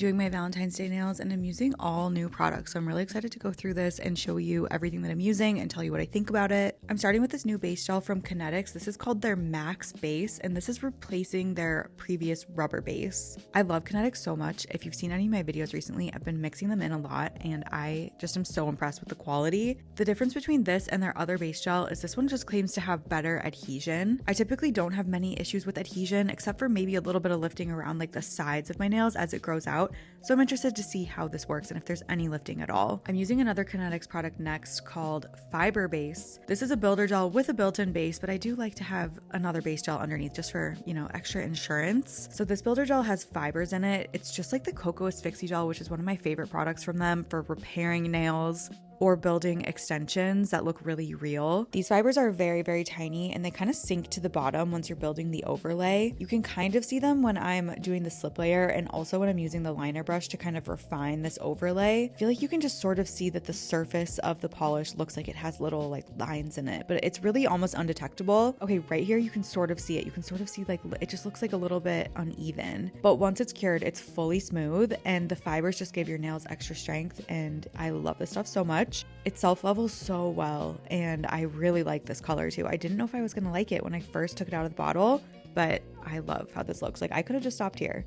doing my Valentine's Day nails and I'm using all new products. So I'm really excited to go through this and show you everything that I'm using and tell you what I think about it. I'm starting with this new base gel from Kinetics. This is called their Max Base and this is replacing their previous rubber base. I love Kinetics so much. If you've seen any of my videos recently, I've been mixing them in a lot and I just am so impressed with the quality. The difference between this and their other base gel is this one just claims to have better adhesion. I typically don't have many issues with adhesion except for maybe a little bit of lifting around like the sides of my nails as it grows out. So I'm interested to see how this works and if there's any lifting at all. I'm using another Kinetics product next called Fiber Base. This is a builder gel with a built-in base, but I do like to have another base gel underneath just for, extra insurance. So this builder gel has fibers in it. It's just like the Cocoa Asphyxie gel, which is one of my favorite products from them for repairing nails or building extensions that look really real. These fibers are very, very tiny and they kind of sink to the bottom once you're building the overlay. You can kind of see them when I'm doing the slip layer and also when I'm using the liner brush to kind of refine this overlay. I feel like you can just sort of see that the surface of the polish looks like it has little like lines in it, but it's really almost undetectable. Okay, right here you can sort of see it. You can sort of see like it just looks like a little bit uneven, but once it's cured, it's fully smooth and the fibers just give your nails extra strength and I love this stuff so much. It self-levels so well and I really like this color too. I didn't know if I was gonna like it when I first took it out of the bottle, but I love how this looks. Like I could have just stopped here.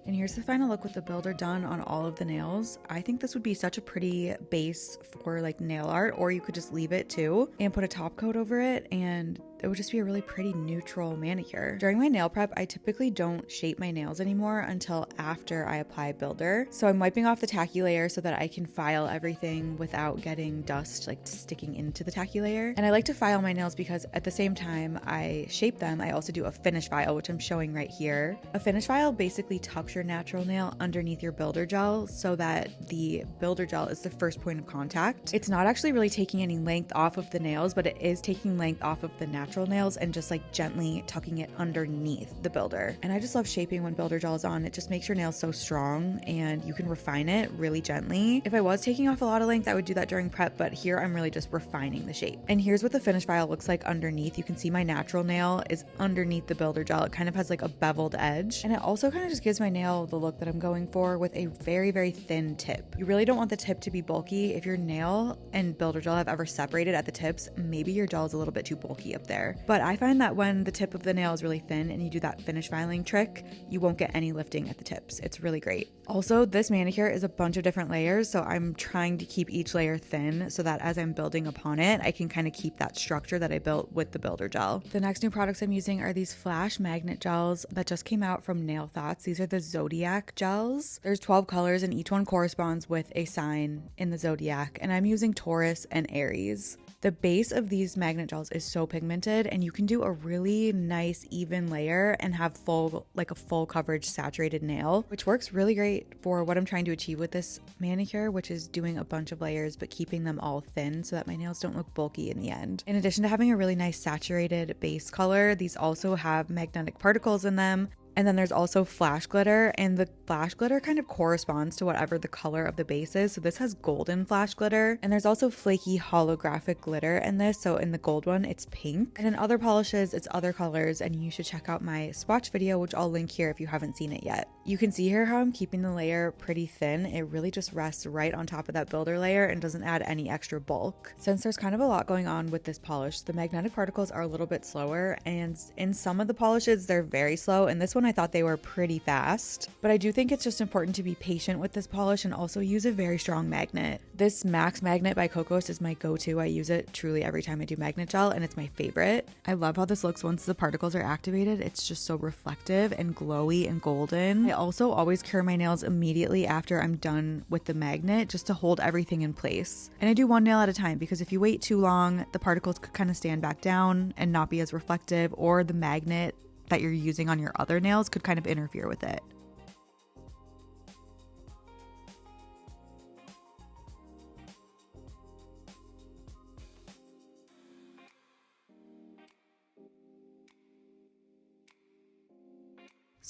And here's the final look with the builder done on all of the nails. I think this would be such a pretty base for like nail art, or you could just leave it too and put a top coat over it and it would just be a really pretty neutral manicure. During my nail prep, I typically don't shape my nails anymore until after I apply builder. So I'm wiping off the tacky layer so that I can file everything without getting dust like sticking into the tacky layer. And I like to file my nails because at the same time I shape them, I also do a finish file, which I'm showing right here. A finish file basically tucks your natural nail underneath your builder gel so that the builder gel is the first point of contact. It's not actually really taking any length off of the nails, but it is taking length off of the natural nails and just like gently tucking it underneath the builder. And I just love shaping when builder gel is on. It just makes your nails so strong and you can refine it really gently. If I was taking off a lot of length, I would do that during prep, but here I'm really just refining the shape. And here's what the finish file looks like underneath. You can see my natural nail is underneath the builder gel. It kind of has like a beveled edge. And it also kind of just gives my nail the look that I'm going for with a very, very thin tip. You really don't want the tip to be bulky. If your nail and builder gel have ever separated at the tips, maybe your gel is a little bit too bulky up there. But I find that when the tip of the nail is really thin and you do that finish filing trick, you won't get any lifting at the tips. It's really great. Also, this manicure is a bunch of different layers, so I'm trying to keep each layer thin so that as I'm building upon it, I can kind of keep that structure that I built with the builder gel. The next new products I'm using are these flash magnet gels that just came out from Nail Thoughts. These are the Zodiac gels. There's 12 colors and each one corresponds with a sign in the zodiac, and I'm using Taurus and Aries. The base of these magnet gels is so pigmented and you can do a really nice even layer and have a full coverage saturated nail, which works really great for what I'm trying to achieve with this manicure, which is doing a bunch of layers but keeping them all thin so that my nails don't look bulky in the end. In addition to having a really nice saturated base color, these also have magnetic particles in them. And then there's also flash glitter, and the flash glitter kind of corresponds to whatever the color of the base is. So this has golden flash glitter, and there's also flaky holographic glitter in this. So in the gold one, it's pink. And in other polishes, it's other colors, and you should check out my swatch video, which I'll link here if you haven't seen it yet. You can see here how I'm keeping the layer pretty thin. It really just rests right on top of that builder layer and doesn't add any extra bulk. Since there's kind of a lot going on with this polish, the magnetic particles are a little bit slower, and in some of the polishes, they're very slow. And this one I thought they were pretty fast, but I do think it's just important to be patient with this polish and also use a very strong magnet. This Max Magnet by Cocos is my go-to. I use it truly every time I do magnet gel and it's my favorite. I love how this looks once the particles are activated. It's just so reflective and glowy and golden. I also always cure my nails immediately after I'm done with the magnet just to hold everything in place. And I do one nail at a time because if you wait too long, the particles could kind of stand back down and not be as reflective, or the magnet that you're using on your other nails could kind of interfere with it.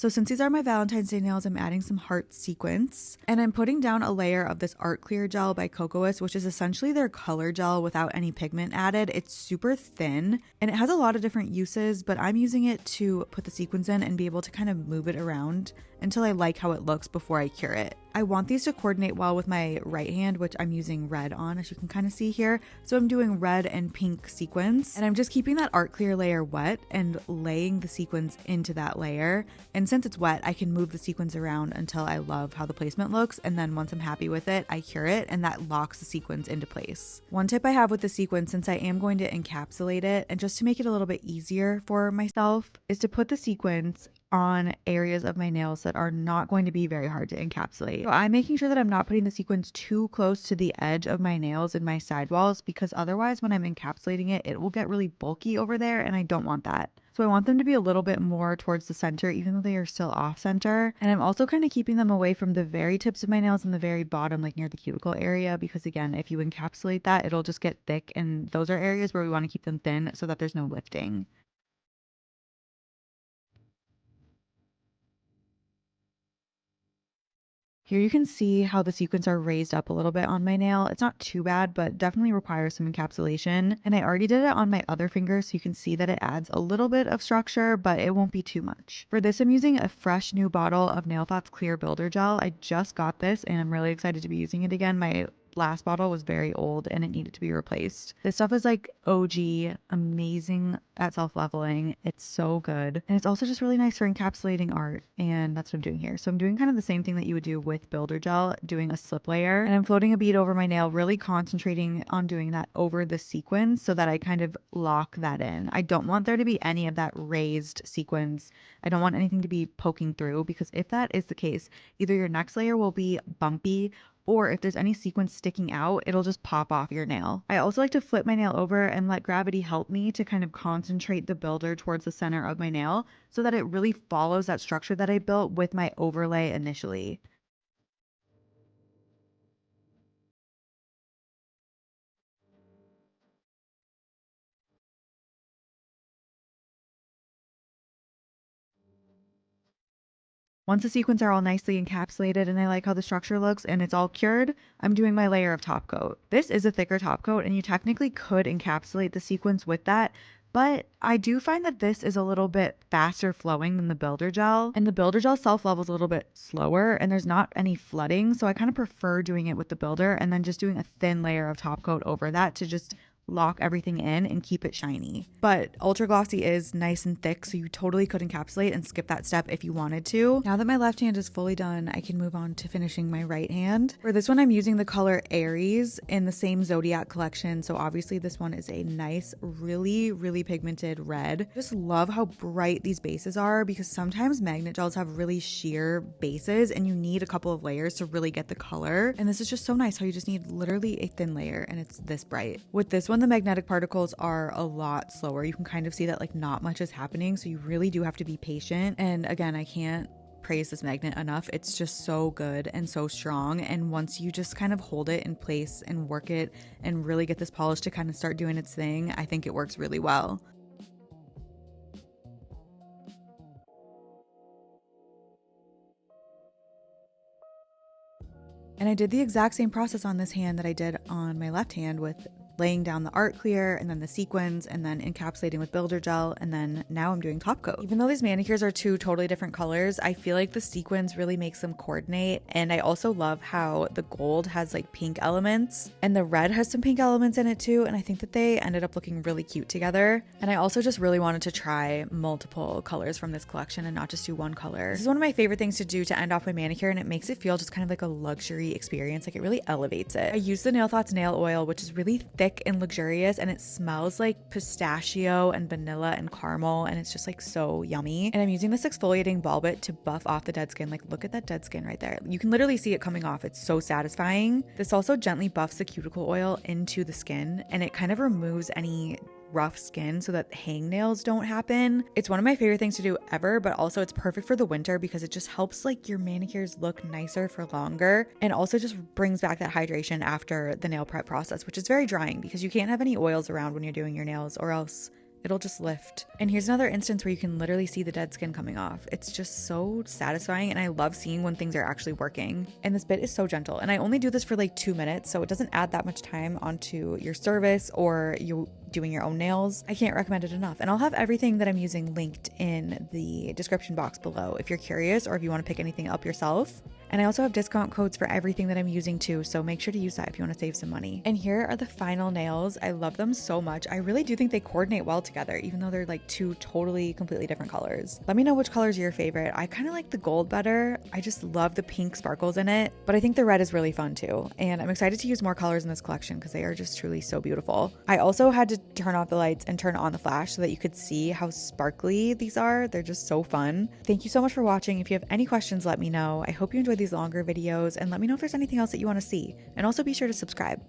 So since these are my Valentine's Day nails, I'm adding some heart sequins, and I'm putting down a layer of this Art Clear gel by Cocoas, which is essentially their color gel without any pigment added. It's super thin and it has a lot of different uses, but I'm using it to put the sequins in and be able to kind of move it around until I like how it looks before I cure it. I want these to coordinate well with my right hand, which I'm using red on, as you can kind of see here. So I'm doing red and pink sequins, and I'm just keeping that Art Clear layer wet and laying the sequins into that layer. And since it's wet, I can move the sequins around until I love how the placement looks. And then once I'm happy with it, I cure it, and that locks the sequins into place. One tip I have with the sequin, since I am going to encapsulate it, and just to make it a little bit easier for myself, is to put the sequins on areas of my nails that are not going to be very hard to encapsulate. So I'm making sure that I'm not putting the sequins too close to the edge of my nails and my sidewalls, because otherwise when I'm encapsulating it, it will get really bulky over there and I don't want that. So I want them to be a little bit more towards the center, even though they are still off center. And I'm also kind of keeping them away from the very tips of my nails and the very bottom, like near the cuticle area, because again, if you encapsulate that, it'll just get thick, and those are areas where we want to keep them thin so that there's no lifting. Here you can see how the sequins are raised up a little bit on my nail. It's not too bad, but definitely requires some encapsulation. And I already did it on my other finger, so you can see that it adds a little bit of structure, but it won't be too much. For this, I'm using a fresh new bottle of Nail Thoughts Clear Builder Gel. I just got this and I'm really excited to be using it again. My last bottle was very old and it needed to be replaced. This stuff is like OG, amazing at self-leveling. It's so good. And it's also just really nice for encapsulating art. And that's what I'm doing here. So I'm doing kind of the same thing that you would do with Builder Gel, doing a slip layer. And I'm floating a bead over my nail, really concentrating on doing that over the sequins so that I kind of lock that in. I don't want there to be any of that raised sequins. I don't want anything to be poking through, because if that is the case, either your next layer will be bumpy, or if there's any sequins sticking out, it'll just pop off your nail. I also like to flip my nail over and let gravity help me to kind of concentrate the builder towards the center of my nail so that it really follows that structure that I built with my overlay initially. Once the sequins are all nicely encapsulated and I like how the structure looks and it's all cured, I'm doing my layer of top coat. This is a thicker top coat and you technically could encapsulate the sequins with that, but I do find that this is a little bit faster flowing than the builder gel, and the builder gel self levels a little bit slower and there's not any flooding. So I kind of prefer doing it with the builder and then just doing a thin layer of top coat over that to just lock everything in and keep it shiny. But Ultra Glossy is nice and thick, so you totally could encapsulate and skip that step if you wanted to. Now that my left hand is fully done, I can move on to finishing my right hand. For this one, I'm using the color Aries in the same Zodiac collection. So obviously this one is a nice, really pigmented red. Just love how bright these bases are, because sometimes magnet gels have really sheer bases and you need a couple of layers to really get the color. And this is just so nice how you just need literally a thin layer and it's this bright. With this one, the magnetic particles are a lot slower. You can kind of see that like not much is happening, so you really do have to be patient. And again, I can't praise this magnet enough. It's just so good and so strong, and once you just kind of hold it in place and work it and really get this polish to kind of start doing its thing, I think it works really well. And I did the exact same process on this hand that I did on my left hand, with laying down the Art Clear and then the sequins and then encapsulating with builder gel, and then now I'm doing top coat. Even though these manicures are two totally different colors, I feel like the sequins really makes them coordinate. And I also love how the gold has like pink elements and the red has some pink elements in it too, and I think that they ended up looking really cute together. And I also just really wanted to try multiple colors from this collection and not just do one color. This is one of my favorite things to do to end off my manicure, and it makes it feel just kind of like a luxury experience. Like it really elevates it. I use the Nail Thoughts nail oil, which is really thick and luxurious, and it smells like pistachio and vanilla and caramel, and it's just like so yummy. And I'm using this exfoliating ball bit to buff off the dead skin. Like look at that dead skin right there. You can literally see it coming off. It's so satisfying. This also gently buffs the cuticle oil into the skin, and it kind of removes any rough skin so that hangnails don't happen. It's one of my favorite things to do ever, but also it's perfect for the winter because it just helps like your manicures look nicer for longer, and also just brings back that hydration after the nail prep process, which is very drying because you can't have any oils around when you're doing your nails, or else it'll just lift. And here's another instance where you can literally see the dead skin coming off. It's just so satisfying, and I love seeing when things are actually working. And this bit is so gentle, and I only do this for like 2 minutes, so it doesn't add that much time onto your service or you doing your own nails. I can't recommend it enough. And I'll have everything that I'm using linked in the description box below if you're curious or if you want to pick anything up yourself. And I also have discount codes for everything that I'm using too, so make sure to use that if you want to save some money. And here are the final nails. I love them so much. I really do think they coordinate well together, even though they're like two totally completely different colors. Let me know which colors are your favorite. I kind of like the gold better. I just love the pink sparkles in it, but I think the red is really fun too. And I'm excited to use more colors in this collection because they are just truly so beautiful. I also had to turn off the lights and turn on the flash so that you could see how sparkly these are. They're just so fun. Thank you so much for watching. If you have any questions, let me know. I hope you enjoyed these longer videos, and let me know if there's anything else that you want to see. And also be sure to subscribe.